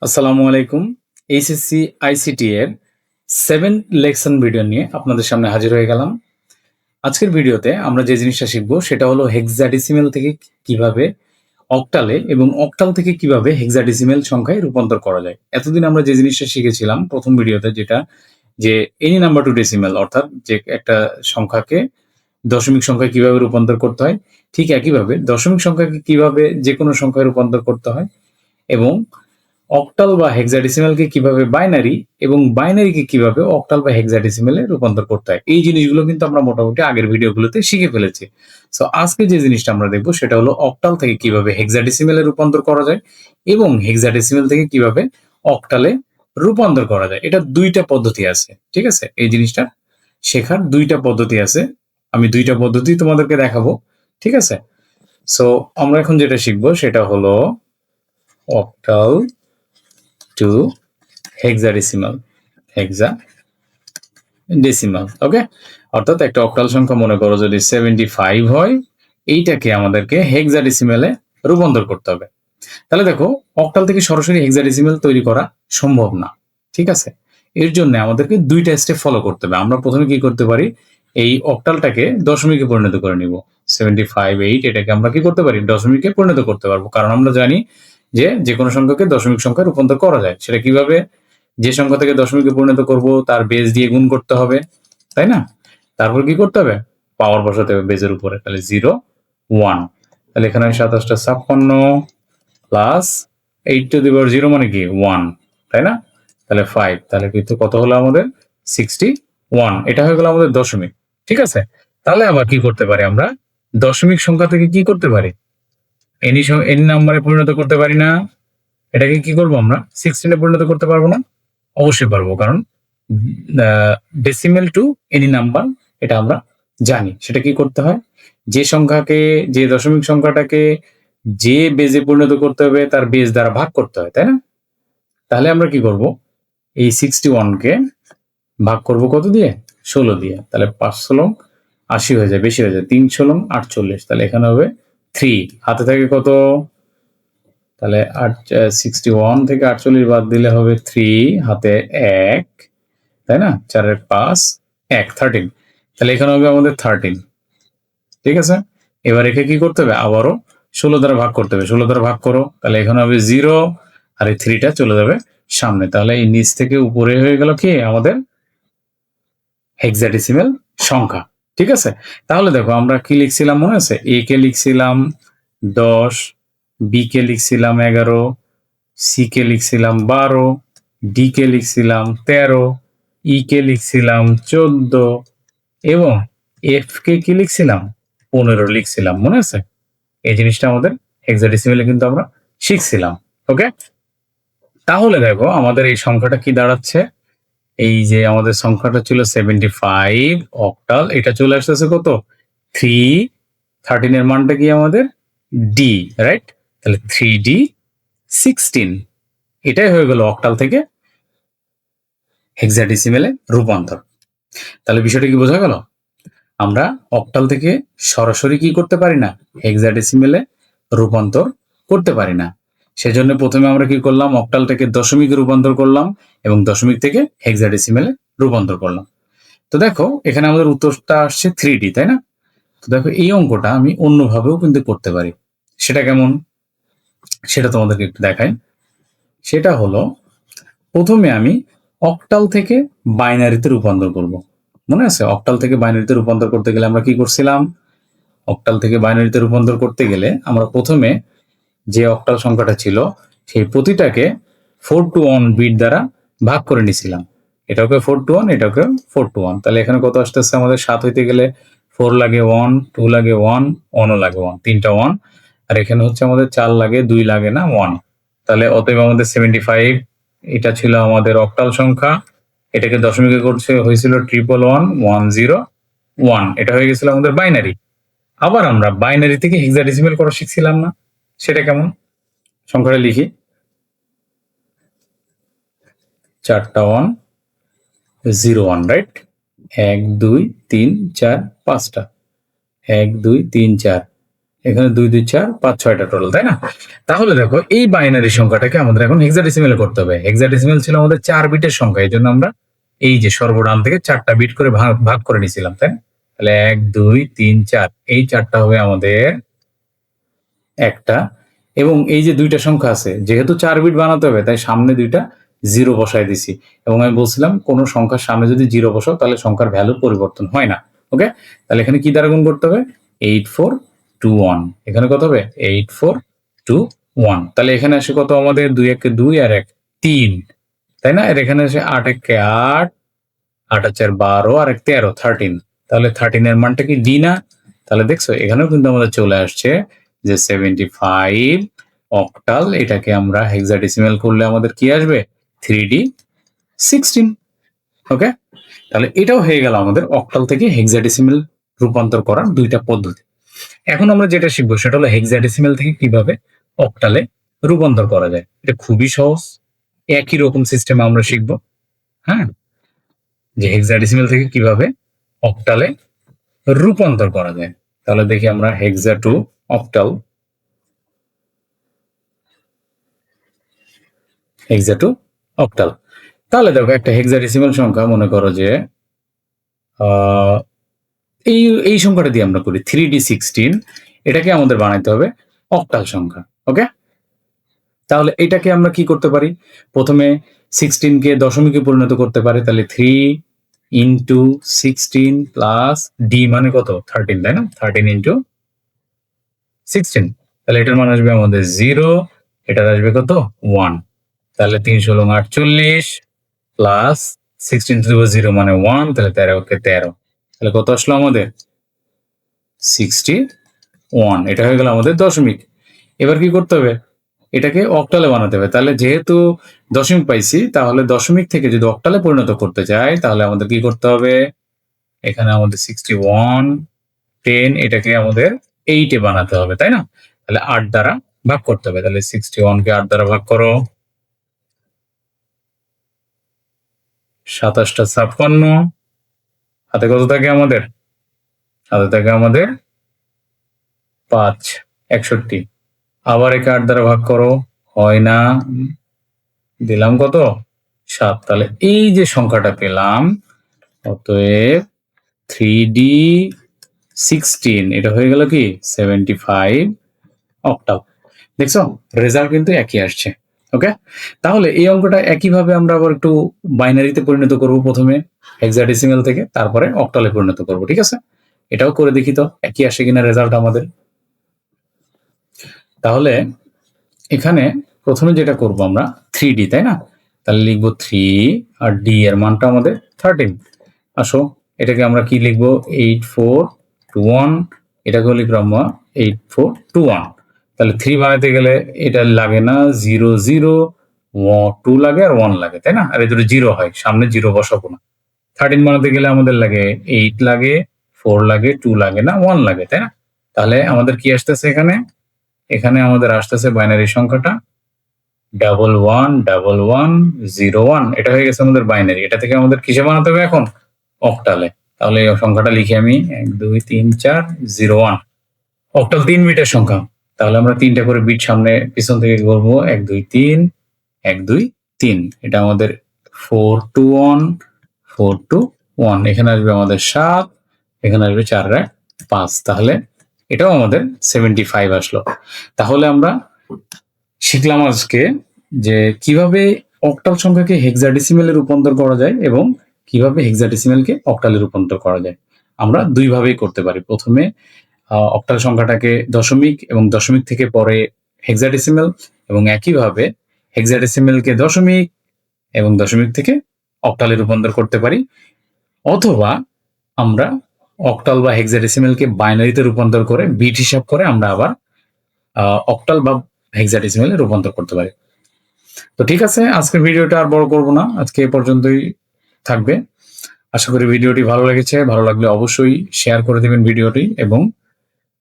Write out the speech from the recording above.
আসসালামু আলাইকুম। HSC ICT এর 7 লেসন ভিডিও নিয়ে আপনাদের সামনে হাজির হয়ে গেলাম। আজকের ভিডিওতে আমরা যে জিনিসটা শিখব সেটা হলো হেক্সাডেসিমেল থেকে কিভাবে অক্টালে এবং অক্টাল থেকে কিভাবে হেক্সাডেসিমেল সংখ্যায় রূপান্তর করা যায়। এতদিন আমরা যে জিনিসটা শিখেছিলাম প্রথম ভিডিওতে যেটা যে এনি নাম্বার টু ডেসিমেল অর্থাৎ যে একটা সংখ্যাকে দশমিক সংখ্যায় কিভাবে রূপান্তর করতে হয়, ঠিক একইভাবে দশমিক সংখ্যাকে কিভাবে যেকোনো সংখ্যায় রূপান্তর করতে হয় এবং অক্টাল বা হেক্সাডেসিমেলকে কিভাবে বাইনারি এবং বাইনারিকে কিভাবে অক্টাল বা হেক্সাডেসিমেলে রূপান্তর করতে হয়, এই জিনিসগুলো কিন্তু আমরা মোটামুটি আগের ভিডিওগুলোতে শিখে ফেলেছি। সো আজকে যে জিনিসটা আমরা দেখবো সেটা হলো অক্টাল থেকে কিভাবে হেক্সাডেসিমেলে রূপান্তর করা যায় এবং হেক্সাডেসিমেল থেকে কিভাবে অক্টালে রূপান্তর করা যায়। এটা দুইটা পদ্ধতি আছে, ঠিক আছে? এই জিনিসটা শেখার দুইটা পদ্ধতি আছে, আমি দুইটা পদ্ধতি তোমাদেরকে দেখাবো, ঠিক আছে? সো আমরা এখন যেটা শিখবো সেটা হলো অক্টাল টু হেক্সাডেসিমাল হেক্সাডেসিমাল ওকে। অর্থাৎ একটা অক্টাল সংখ্যা মনে করো যদি 75 হয়, এইটাকে আমাদেরকে হেক্সাডেসিমেলে রূপান্তর করতে হবে। তাহলে দেখো, অক্টাল থেকে সরাসরি হেক্সাডেসিমেল তৈরি করা সম্ভব না, ঠিক আছে? এর জন্য আমাদেরকে দুইটা স্টেপ ফলো করতে হবে। আমরা প্রথমে কি করতে পারি, এই অক্টালটাকে দশমিকে পরিণত করে নিব। 75 8 এটাকে আমরা কি করতে পারি, দশমিকে পরিণত করতে পারবো, কারণ আমরা জানি যে কোনো সংখ্যাকে দশমিক সংখ্যায় রূপান্তর করা যায়। সেটা কিভাবে, যে সংখ্যা থেকে দশমিকে পরিণত করব তার বেজ দিয়ে গুণ করতে হবে, তাই না? তারপর কি করতে হবে, পাওয়ার বসাতে হবে বেজের উপরে। তাহলে 0 1, তাহলে এখানে 27টা 56 প্লাস 8 টু দি পাওয়ার 0 মানে কি 1, তাই না? তাহলে 5, তাহলে কিন্তু কত হলো আমাদের 61। এটা হয়ে গেল আমাদের দশমিক, ঠিক আছে? তাহলে আবার কি করতে পারি, আমরা দশমিক সংখ্যা থেকে কি করতে পারি, এনি নাম্বারে পরিণত করতে পারি না? এটাকে কি করবো, আমরা 16 এ পরিণত করতে পারবো না? অবশ্যই পারবো, কারণ ডেসিমেল টু এনি নাম্বার এটা আমরা জানি। সেটা কি করতে হয়, যে সংখ্যাকে, যে দশমিক সংখ্যাটাকে যে বেজে পরিণত করতে হবে তার বেজ দ্বারা ভাগ করতে হয়, তাই না? তাহলে আমরা কি করব, এই 61কে ভাগ করব কত দিয়ে, 16 দিয়ে। তাহলে 5 ষোলং 80 হয়ে যায়, বেশি হয়ে যায়, 3 ষোলং 48, তাহলে এখানে হবে 3, হাতে থাকে কত, তাহলে 61 থেকে 48 বাদ দিলে হবে 3, হাতে 1, তাই না? 4 এর 5 1 13, তাহলে এখানে হবে আমাদের 13, ঠিক আছে? এবার একে কি করতে হবে, আবারও 16 দ্বারা ভাগ করতে হবে। 16 দ্বারা ভাগ করো, তাহলে এখানে হবে 0, আর এই 3টা চলে যাবে সামনে। তাহলে এই নিচ থেকে উপরে হয়ে গেল কি আমাদের হেক্সাডেসিমেল সংখ্যা, ঠিক আছে? তাহলে দেখো আমরা কি লিখছিলাম মনে আছে, এ কে লিখছিলাম 10, বি কে লিখছিলাম 11, সি কে লিখছিলাম 12, ডি কে লিখছিলাম 13, ই কে লিখছিলাম 14 এবং এফ কে কি লিখছিলাম 15 লিখছিলাম, মনে আছে? এই জিনিসটা আমাদের হেক্সাডেসিমেলে কিন্তু আমরা শিখছিলাম, ওকে? তাহলে দেখো আমাদের এই সংখ্যাটা কি দাঁড়াচ্ছে, এই যে আমাদের সংখ্যাটা ছিল 75 অক্টাল, এটা চলে আসতেছে কত 3, 13 এর মানটা কি আমাদের ডি, রাইট? তাহলে 3D 16, এটাই হয়ে গেল অক্টাল থেকে হেক্সাডেসিমেলে রূপান্তর। তাহলে বিষয়টা কি বোঝা গেল, আমরা অক্টাল থেকে সরাসরি কি করতে পারি না, হেক্সাডেসিমেলে রূপান্তর করতে পারি না। সেজন্য প্রথমে আমরা কি করলাম, অক্টালটাকে দশমিকে রূপান্তর করলাম এবং দশমিক থেকে হেক্সাডেসিমেলে রূপান্তর করলাম। তো দেখো এখানে আমাদের উত্তরটা আসছে 3D, তাই না? তো দেখো এই অঙ্কটা আমি অন্যভাবেও কিন্তু করতে পারি। সেটা কেমন, সেটা তোমাদেরকে একটু দেখাই। সেটা হলো, প্রথমে আমি অক্টাল থেকে বাইনারিতে রূপান্তর করব। মনে আছে, অক্টাল থেকে বাইনারিতে রূপান্তর করতে গেলে আমরা কি করছিলাম, অক্টাল থেকে বাইনারিতে রূপান্তর করতে গেলে আমরা প্রথমে যে অক্টাল সংখ্যাটা ছিল সেই প্রতিটাকে 4 to 1 বিট দ্বারা ভাগ করে নিছিলাম। এটাকে 4 to 1, এটাকে 4 to 1, তাহলে এখানে কত আসতেছে আমাদের, 7 হইতে গেলে 4 লাগে 1, 2 লাগে 1, 1ও লাগে 1, তিনটা 1, আর এখানে হচ্ছে আমাদের 4 লাগে, 2 লাগে না 1, তাহলে অতএব আমাদের 75, এটা ছিল আমাদের অক্টাল সংখ্যা। এটাকে দশমিকে করছে হয়েছিল 11101, এটা হয়ে গেছিল আমাদের বাইনারি। আবার আমরা বাইনারি থেকে হেক্সাডেসিমেল করা শিখছিলাম না, সেটা কেমন, সংখ্যাটা লিখি, 4টা 1 0 1, রাইট? 1 2 3 4 5টা, 1 2 3 4, এখানে 2 2 4 5 6টা টোটাল, তাই না? তাহলে দেখো এই বাইনারি সংখ্যাটাকে আমাদের এখন হেক্সাডেসিমেলে করতে হবে। হেক্সাডেসিমেল ছিল আমাদের 4 বিটের সংখ্যা, এই জন্য আমরা এই যে সর্বডান থেকে 4টা বিট করে ভাগ করে নিয়েছিলাম, তাই না? তাহলে 1 2 3 4 এই 4টা হবে আমাদের একটা, এবং এই যে দুইটা সংখ্যা আছে যেহেতু 4 বিট বানাতে হবে তাই সামনে দুইটা জিরো বসাই দিছি, এবং আমি বলছিলাম কোন সংখ্যার সামনে যদি জিরো বসাও তাহলে সংখ্যার ভ্যালু পরিবর্তন হয় না। ওকে, তাহলে এখানে কি দ্বারা গুণ করতে হবে? 8 4 2 1, এখানে কত হবে? 8 4 2 1, তাহলে এখানে আসে কত আমাদের? 2 1 2 আর 1 3, তাই না? আর এখানে আসে 8 1 8, 8 4 12 আর 1 13 13, তাহলে 13 এর মানটা কি ডি না? তাহলে দেখছো এখানেও কিন্তু আমাদের চলে আসছে যে 75 অক্টাল, এটাকে আমরা হেক্সাডেসিমেল করলে আমাদের কি আসবে? 3D 16। ওকে, তাহলে এটাও হয়ে গেল আমাদের অক্টাল থেকে হেক্সাডেসিমেল রূপান্তর করার দুইটা পদ্ধতি। এখন আমরা যেটা শিখবো সেটা হলো হেক্সাডেসিমেল থেকে কিভাবে অক্টালে রূপান্তর করা যায়। এটা খুবই সহজ, একই রকম সিস্টেমে আমরা শিখবো। হ্যাঁ, যে হেক্সাডেসিমেল থেকে কিভাবে অক্টালে রূপান্তর করা যায়। তাহলে দেখি আমরা হেক্সা টু অক্টাল, হেক্সা টু অক্টাল। তাহলে দেখো একটা হেক্সাডেসিমেল সংখ্যা মনে করো যে এই এই সংখ্যাটা দিয়ে আমরা করি 3D 16, এটাকে আমাদের বানাইতে হবে অক্টাল সংখ্যা। ওকে, তাহলে এটাকে আমরা কি করতে পারি? প্রথমে 16 কে দশমিকে পরিণত করতে পারি, তাহলে 3 ইন্টু 16 প্লাস ডি মানে কত? 13, তাই না? 13 ইন্টু 16, তাহলে এটার মান আসবে আমাদের 0, এটার আসবে কত? 1, তাহলে 3 16 48 প্লাস 16 টু দি 0 মানে 1, তাহলে 13 কে 13, তাহলে কত আসলো আমাদের? 61, এটা হয়ে গেল আমাদের দশমিক। এবার কি করতে হবে? এটাকে অক্টালে বানাতে হবে। তাহলে যেহেতু দশমিক পাইছি, তাহলে দশমিক থেকে যদি অক্টালে পরিণত করতে চাই তাহলে আমাদের কি করতে হবে? এখানে আমাদের 61 10, এটাকে আমাদের 8 এ বানাতে হবে, তাই না? তাহলে 8 দ্বারা ভাগ করতে হবে, তাহলে 61 কে 8 দ্বারা ভাগ করো, 27 টা 56, হাতে কত থাকে আমাদের? হাতে থাকে আমাদের 5 61, আবার একে 8 দ্বারা ভাগ করো, হয় না, দিলাম কত? 7, তাহলে এই যে সংখ্যাটা পেলাম, অতএব 3D 16, এটা হয়ে গেল কি 75 অক্টাল। দেখছো রেজাল্ট কিন্তু একই আসছে। ওকে, তাহলে এই অঙ্কটা একইভাবে আমরা আবার একটু বাইনারিতে পরিণত করব, প্রথমে হেক্সাডেসিমেল থেকে তারপরে অক্টালে পরিণত করব। ঠিক আছে, এটাও করে দেখি তো একই আসে কিনা রেজাল্ট আমাদের। তাহলে এখানে প্রথমে যেটা করব আমরা 3D, তাই না? তাহলে লিখবো 3 আর ডি এর মানটা আমাদের 13। আসো এটাকে আমরা কি লিখবো? 8 4 2 1, এটাকেও লিখবো আমরা 8 4 2 1। তাহলে 3 বানাতে গেলে এটা লাগে না, 0 0 2 লাগে আর 1 লাগে, তাই না? আর এই দুটো 0 হয়, সামনে 0 বসাবো না। 13 বানাতে গেলে আমাদের লাগে 8 লাগে, 4 লাগে, 2 লাগে না, 1 লাগে, তাই না? তাহলে আমাদের কি আসতেছে এখানে? এখানে আমাদের আসতেছে বাইনারি সংখ্যাটা 111101, এটা হয়ে গেছে আমাদের বাইনারি। এটা থেকে আমাদের কিসে বানাতে হবে এখন? অক্টালে। তাহলে এই সংখ্যাটা লিখি আমি 1 2 3 4 0 1, অক্টাল 3 বিটের সংখ্যা। তাহলে আমরা 3টা করে বিট সামনে পিছন থেকে করবো, 1 2 3 1 2 3, এটা আমাদের 4 2 1 4 2 1, এখানে আসবে আমাদের 7, এখানে আসবে 4 আর 5, তাহলে এটাও আমাদের 75 আসলো। তাহলে আমরা শিখলাম আজকে যে কিভাবে অক্টাল সংখ্যাকে হেক্সাডেসিমেলে রূপান্তর করা যায় এবং কিভাবে হেক্সাডেসিমেলকে অক্টালে রূপান্তর করা যায়। আমরা দুইভাবেই করতে পারি, প্রথমে অক্টাল সংখ্যাটাকে দশমিক এবং দশমিক থেকে পরে হেক্সাডেসিমেল, এবং একইভাবে হেক্সাডেসিমেলকে দশমিক এবং দশমিক থেকে অক্টালে রূপান্তর করতে পারি, অথবা আমরা অক্টাল বা হেক্সাডেসিমেলকে বাইনারিতে রূপান্তর করে বিট হিসাব করে আমরা আবার অক্টাল বা হেক্সাডেসিমেলে রূপান্তর করতে পারি। তো ঠিক আছে, আজকের ভিডিওটা আর বড় করব না, আজকে এ পর্যন্তই থাকবে। আশা করি ভিডিওটি ভালো লেগেছে, ভালো লাগলে অবশ্যই শেয়ার করে দেবেন ভিডিওটি এবং